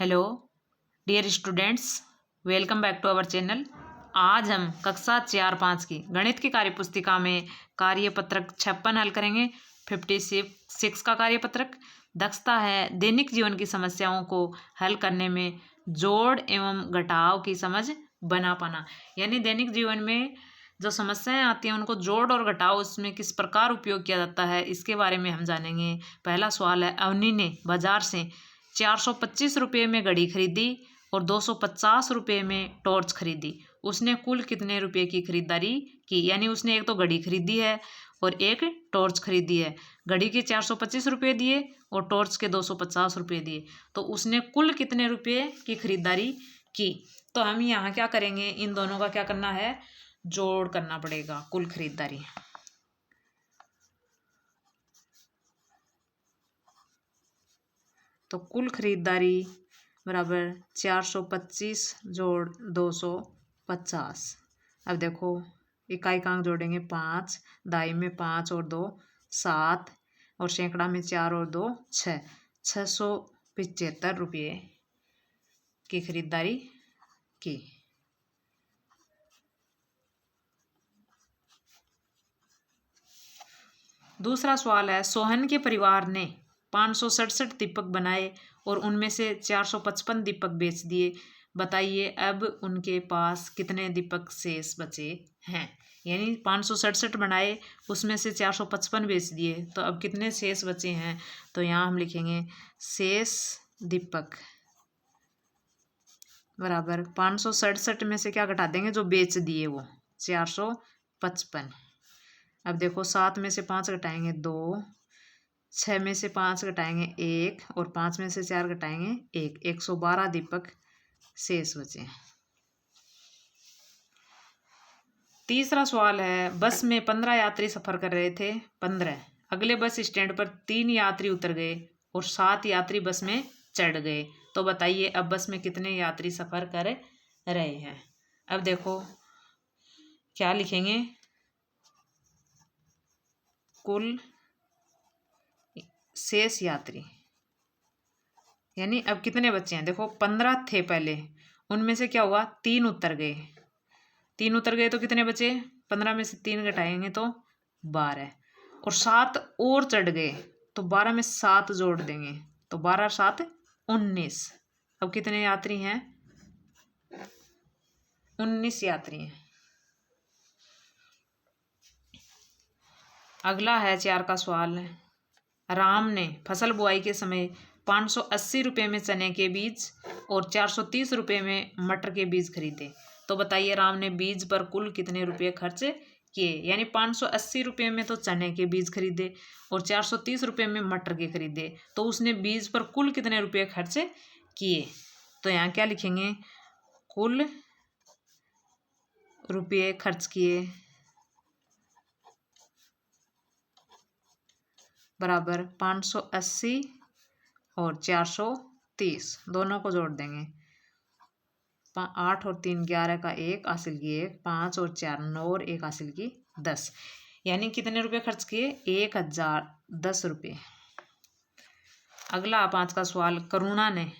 Hello dear students, welcome back to our channel. आज हम कक्षा 4-5 की गणित की कार्यपुस्तिका में कार्यपत्रक 56 हल करेंगे। 56 का कार्यपत्रक दक्षता है दैनिक जीवन की समस्याओं को हल करने में जोड़ एवं घटाव की समझ बना पाना। यानी दैनिक जीवन में जो समस्याएं आती हैं उनको जोड़ और घटाव उसमें किस प्रकार उपयोग किया जाता है, इसके बारे में हम जानेंगे। पहला सवाल है, अवनी ने बाजार से 425 रुपये में घड़ी खरीदी और 250 रुपये में टॉर्च खरीदी। उसने कुल कितने रुपये की खरीदारी की? यानी उसने एक तो घड़ी खरीदी है और एक टॉर्च खरीदी है। घड़ी के 425 रुपये दिए और टॉर्च के 250 रुपये दिए, तो उसने कुल कितने रुपये की खरीदारी की? तो हम यहाँ क्या करेंगे, इन दोनों का क्या करना है, जोड़ करना पड़ेगा। कुल खरीदारी, तो कुल खरीदारी बराबर 425 जोड़ 250। अब देखो इकाई कांक जोड़ेंगे 5, दाई में 5 और 2 7 और सैकड़ा में 4 और 2 6, 675 रुपये की खरीदारी की। दूसरा सवाल है, सोहन के परिवार ने 567 दीपक बनाए और उनमें से 455 दीपक बेच दिए। बताइए अब उनके पास कितने दीपक शेष बचे हैं। यानी 567 बनाए, उसमें से 455 बेच दिए, तो अब कितने शेष बचे हैं? तो यहाँ हम लिखेंगे शेष दीपक बराबर 567 में से क्या घटा देंगे, जो बेच दिए वो 455। अब देखो 7 में से 5 घटाएंगे 2, 6 में से 5 घटाएंगे 1 और 5 में से 4 घटाएंगे 1, 112 दीपक शेष बचे। तीसरा सवाल है, बस में 15 यात्री सफर कर रहे थे। 15 अगले बस स्टैंड पर 3 यात्री उतर गए और 7 यात्री बस में चढ़ गए। तो बताइए अब बस में कितने यात्री सफर कर रहे हैं। अब देखो क्या लिखेंगे, कुल शेष यात्री, यानी अब कितने बच्चे हैं। देखो 15 थे पहले, उनमें से क्या हुआ, 3 उतर गए। 3 उतर गए तो कितने बचे, 15 में से 3 घटाएंगे तो 12 और 7 और चढ़ गए, तो 12 में 7 जोड़ देंगे, तो 12 और 7 19। अब कितने यात्री हैं, 19 यात्री हैं। अगला है 4 का सवाल है, राम ने फसल बुआई के समय 580 रुपये में चने के बीज और 430 रुपये में मटर के बीज खरीदे। तो बताइए राम ने बीज पर कुल कितने रुपये खर्च किए। यानी 580 रुपये में तो चने के बीज खरीदे और 430 रुपये में मटर के खरीदे, तो उसने बीज पर कुल कितने रुपये खर्च किए। तो यहाँ क्या लिखेंगे, कुल रुपये खर्च किए बराबर 580 और 430, दोनों को जोड़ देंगे। 8 और 3 11 का 1 हासिल की 1, 5 और 4 9 और 1 हासिल की 10। यानी कितने रुपये खर्च किए, 1010 रुपये। अगला 5 का सवाल, करुणा ने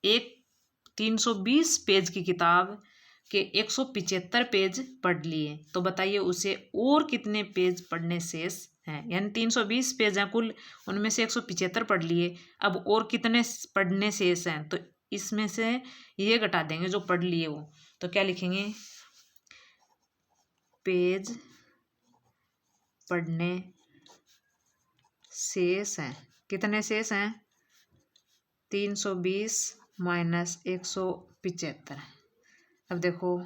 एक 320 पेज की किताब के 175 पेज पढ़ लिए। तो बताइए उसे और कितने पेज पढ़ने शेष हैं। यानी 320 पेज हैं कुल, उनमें से 175 पढ़ लिए, अब और कितने पढ़ने शेष हैं। तो इसमें से ये घटा देंगे जो पढ़ लिए वो, तो क्या लिखेंगे, पेज पढ़ने शेष हैं। कितने शेष हैं, 320 माइनस 175। अब देखो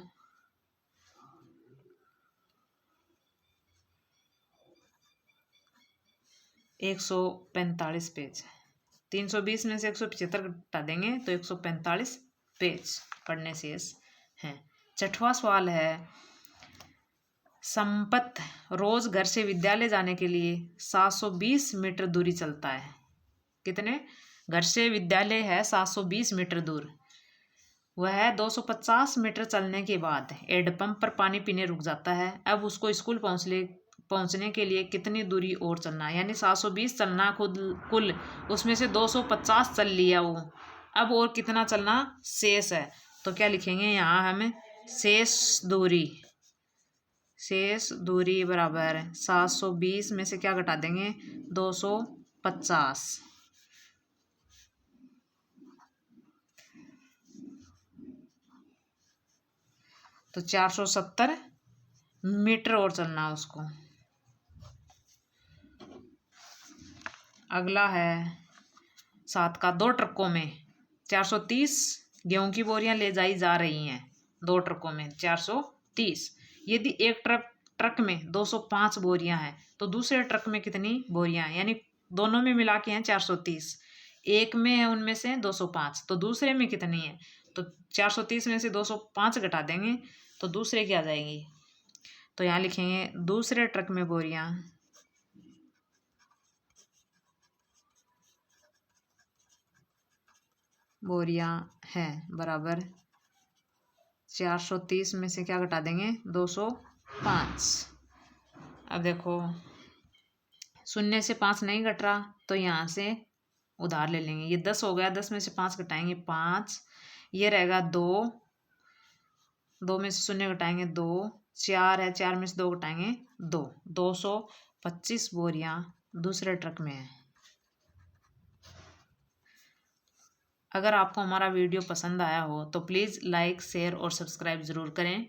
145 पेज, 320 में से 175 घटा देंगे तो 145 पेज पढ़ने शेष हैं। 6वां सवाल है, संपत रोज घर से विद्यालय जाने के लिए 720 मीटर दूरी चलता है। कितने, घर से विद्यालय है 720 मीटर दूर, वह 250 मीटर चलने के बाद हैंडपंप पर पानी पीने रुक जाता है। अब उसको स्कूल पहुंचने के लिए कितनी दूरी और चलना है। यानी 720 चलना खुद कुल, उसमें से 250 चल लिया वो, अब और कितना चलना शेष है, तो क्या लिखेंगे यहाँ हम, शेष दूरी बराबर 720 में से क्या घटा देंगे 250, तो 470 मीटर और चलना है उसको। अगला है 7 का, 2 ट्रकों में 430 गेहूं की बोरियां ले जाई जा रही हैं, 2 ट्रकों में 430। यदि एक ट्रक में 205 बोरियां हैं तो दूसरे ट्रक में कितनी बोरियां हैं, यानी दोनों में मिला के हैं 430, एक में है उनमें से 205, तो दूसरे में कितनी है, तो 430 में से 205 घटा देंगे तो दूसरे की आ जाएगी। तो यहाँ लिखेंगे दूसरे ट्रक में बोरियां हैं बराबर 430 में से क्या घटा देंगे 205। अब देखो शून्य से 5 नहीं घट रहा तो यहाँ से उधार ले लेंगे, ये 10 हो गया, 10 में से 5 घटाएंगे 5, ये रहेगा 2, 2 में से शून्य घटाएंगे 2, 4 है, 4 में से 2 घटाएंगे 2, 225 बोरियां दूसरे ट्रक में है। अगर आपको हमारा वीडियो पसंद आया हो तो प्लीज़ लाइक शेयर और सब्सक्राइब ज़रूर करें।